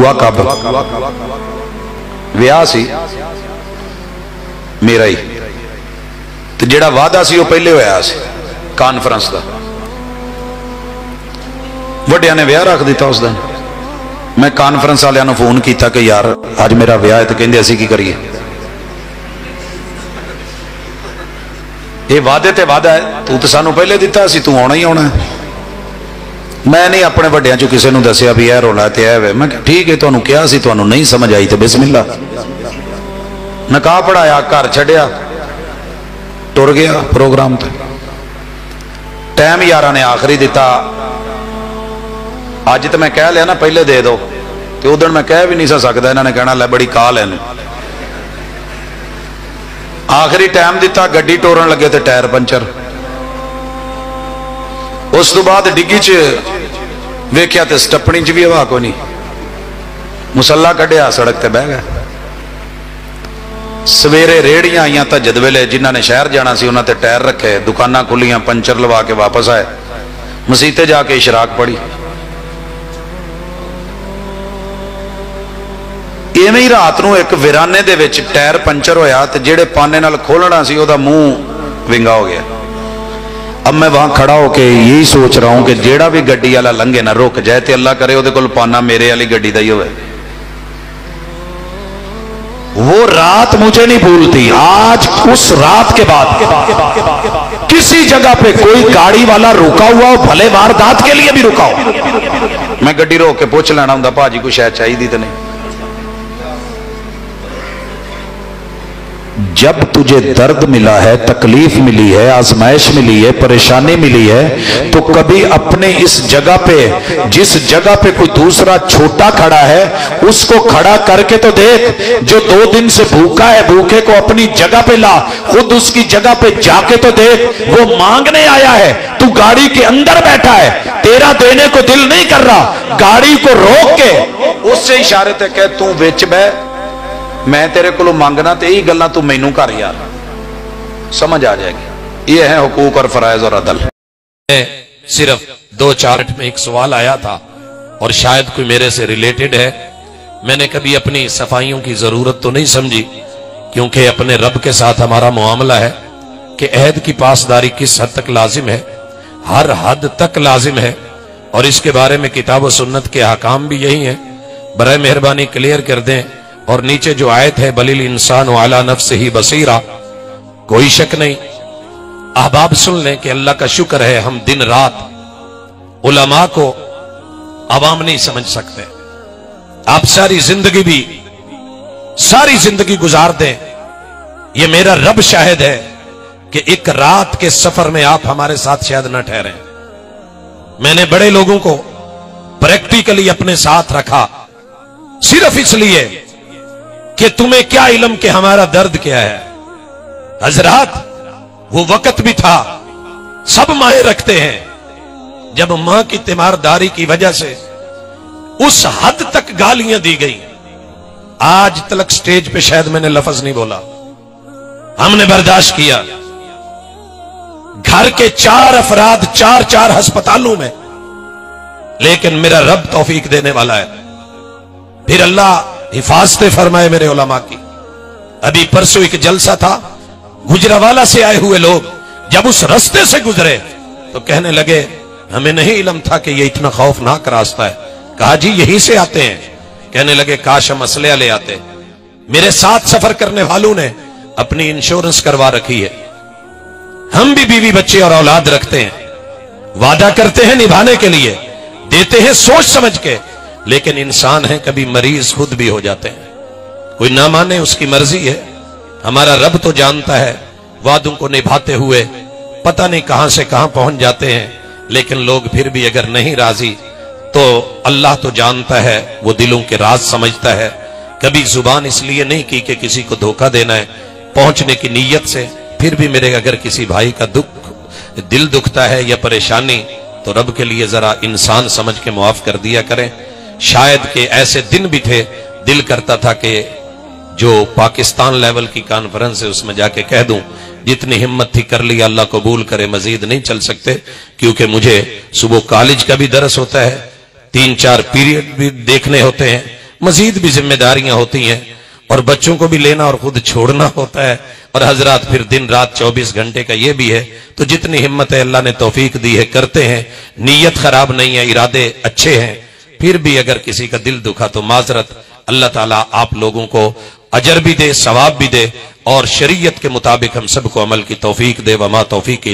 हुआ कब? विआह सी मेरा ही, तो जेड़ा वादा सी वो पहले होया सी कानफ्रेंस का। वड्डिया ने विआह रख दिता उस दिन। मैं कानफ्रेंस वालियां नूं फोन किया कि यार अज मेरा विआह है, तो कहंदे असीं की करिए। ये वादे ते वादा है, तू तो सानू पहले दिता सी, तू आना ही आना है। मैं नहीं अपने वड्डियां चों किसी नूं दस्सिया भी यह रोला ते है। मैं ठीक है, तुहानूं कहा सी, तुहानूं नहीं समझ आई तो बिस्मिल्ला। नकाह पढ़ाया, घर छड्डिया, टुर गया प्रोग्राम ते। टाइम यारां ने आखिरी दिता। अज तो मैं कह लिया ना पहले दे दो, तो उस दिन मैं कह भी नहीं सकता, इन्होंने कहना लै बड़ी काल है। आखिरी टाइम दिता, गड्डी टोरन लगे तो टायर पंचर। उस तो बाद डिग्गी च वेख्या तो स्टपनी च भी हवा को नहीं। मुसला कढ़िया, सड़क ते बह गया। सवेरे रेहड़ियां आईयां तजद वेले, जिन्हों ने शहर जाना सी उन्होंने टायर रखे, दुकानां खुलियां, पंचर लवा के वापस आए। मसीते जाके इशराक पढ़ी। इवें ही रात नूं एक वीराने दे विच टायर पंचर होया, ते जेड़े पाने नाल खोलना सी ओदा मुंह विंगा हो गया। अब मैं वहां खड़ा होके यही सोच रहा हूं कि जेड़ा भी गड्डी वाला लंघे ना रुक जाए, तो अल्लाह करे ओदे कोल पाना मेरे वाली गड्डी दा ही होवे। वो रात मुझे नहीं भूलती। आज उस रात के बाद किसी जगह पे कोई गाड़ी वाला रुका हुआ हो, भले वारदात के लिए भी रुका हो, मैं गड्डी रोक के पूछ लेना हुंदा, भाजी कुछ है चाहिए तो नहीं। जब तुझे दर्द मिला है, तकलीफ मिली है, आजमाइश मिली है, परेशानी मिली है, तो कभी अपने इस जगह पे, जिस जगह पे कोई दूसरा छोटा खड़ा है, उसको खड़ा करके तो देख। जो 2 दिन से भूखा है, भूखे को अपनी जगह पे ला, खुद उसकी जगह पे जाके तो देख। वो मांगने आया है, तू गाड़ी के अंदर बैठा है, तेरा देने को दिल नहीं कर रहा, गाड़ी को रोक के उससे इशारे ते कह तू विच बह, मैं तेरे को मांगना, तो यही गल्लां तू मैनू कर यार, समझ आ जाएगी। ये है हुकूक और फराइज और अदल। सिर्फ 2-4 मिनट में एक सवाल आया था और शायद कोई मेरे से रिलेटेड है। मैंने कभी अपनी सफाइयों की जरूरत तो नहीं समझी, क्योंकि अपने रब के साथ हमारा मामला है कि अहद की पासदारी किस हद तक लाजिम है, हर हद तक लाजिम है। और इसके बारे में किताब व सुन्नत के अहकाम भी यही है। बराए मेहरबानी क्लियर कर दें। और नीचे जो आयत है, बलिल इंसान अला नफ्सिही बसीरा, कोई शक नहीं। अहबाब सुन लें कि अल्लाह का शुक्र है, हम दिन रात उलमा को अवाम नहीं समझ सकते। आप सारी जिंदगी गुजार दें, ये मेरा रब शाहिद है कि एक रात के सफर में आप हमारे साथ शायद न ठहरे। मैंने बड़े लोगों को प्रैक्टिकली अपने साथ रखा, सिर्फ इसलिए कि तुम्हें क्या इल्म कि हमारा दर्द क्या है। हजरात, वो वक्त भी था, सब माएं रखते हैं, जब मां की तीमारदारी की वजह से उस हद तक गालियां दी गई। आज तक स्टेज पे शायद मैंने लफ्ज नहीं बोला, हमने बर्दाश्त किया। घर के 4 अफराद 4 अस्पतालों में, लेकिन मेरा रब तौफीक देने वाला है। फिर अल्लाह हिफाजत फरमाए मेरे उलमा की। अभी परसों एक जलसा था, गुजरावाला से आए हुए लोग जब उस रास्ते से गुजरे तो कहने लगे, हमें नहीं इल्म था कि ये इतना खौफनाक रास्ता है। कहा जी यहीं से आते हैं। कहने लगे काश हम असले ले आते। मेरे साथ सफर करने वालों ने अपनी इंश्योरेंस करवा रखी है। हम भी बीवी बच्चे और औलाद रखते हैं, वादा करते हैं निभाने के लिए, देते हैं सोच समझ के, लेकिन इंसान है, कभी मरीज खुद भी हो जाते हैं। कोई ना माने उसकी मर्जी है, हमारा रब तो जानता है। वादों को निभाते हुए पता नहीं कहां से कहां पहुंच जाते हैं, लेकिन लोग फिर भी अगर नहीं राजी तो अल्लाह तो जानता है, वो दिलों के राज समझता है। कभी जुबान इसलिए नहीं की कि किसी को धोखा देना है, पहुंचने की नीयत से। फिर भी मेरे अगर किसी भाई का दिल दुखता है या परेशानी, तो रब के लिए जरा इंसान समझ के मुआफ कर दिया करें। शायद के ऐसे दिन भी थे, दिल करता था कि जो पाकिस्तान लेवल की कॉन्फ्रेंस है उसमें जाके कह दूं, जितनी हिम्मत थी कर लिया, अल्लाह कबूल करे, मजीद नहीं चल सकते। क्योंकि मुझे सुबह कॉलेज का भी दरस होता है, 3-4 पीरियड भी देखने होते हैं, مزید بھی ذمہ داریاں ہوتی ہیں اور بچوں کو بھی لینا اور خود چھوڑنا ہوتا ہے، اور حضرات پھر دن رات 24 گھنٹے کا یہ بھی ہے۔ تو جتنی ہمت ہے اللہ نے توفیق دی ہے، کرتے ہیں، نیت خراب نہیں ہے، ارادے اچھے ہیں، پھر بھی اگر کسی کا دل دکھا تو معذرت۔ اللہ تعالیٰ آپ لوگوں کو اجر بھی دے، ثواب بھی دے، اور شریعت کے مطابق ہم سب کو عمل کی توفیق دے۔ وما توفیق